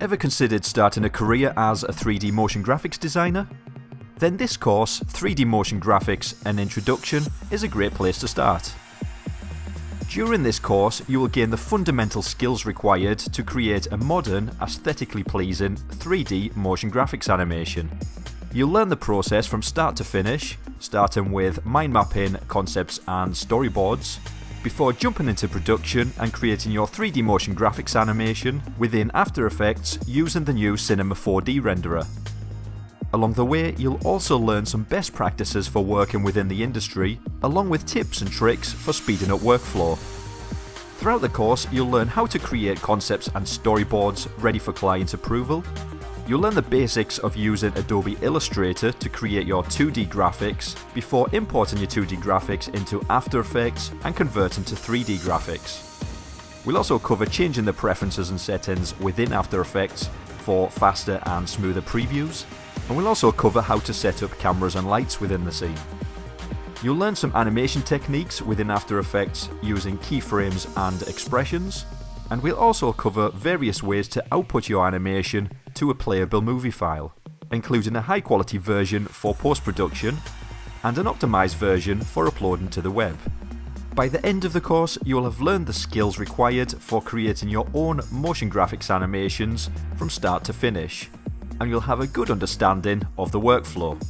Ever considered starting a career as a 3D motion graphics designer? Then this course, 3D Motion Graphics An Introduction, is a great place to start. During this course, you will gain the fundamental skills required to create a modern, aesthetically pleasing 3D motion graphics animation. You'll learn the process from start to finish, starting with mind mapping, concepts and storyboards, before jumping into production and creating your 3D motion graphics animation within After Effects using the new Cinema 4D renderer. Along the way, you'll also learn some best practices for working within the industry, along with tips and tricks for speeding up workflow. Throughout the course, you'll learn how to create concepts and storyboards ready for client approval. You'll learn the basics of using Adobe Illustrator to create your 2D graphics before importing your 2D graphics into After Effects and converting to 3D graphics. We'll also cover changing the preferences and settings within After Effects for faster and smoother previews, and we'll also cover how to set up cameras and lights within the scene. You'll learn some animation techniques within After Effects using keyframes and expressions, and we'll also cover various ways to output your animation to a playable movie file, including a high quality version for post-production and an optimized version for uploading to the web. By the end of the course, you'll have learned the skills required for creating your own motion graphics animations from start to finish, and you'll have a good understanding of the workflow.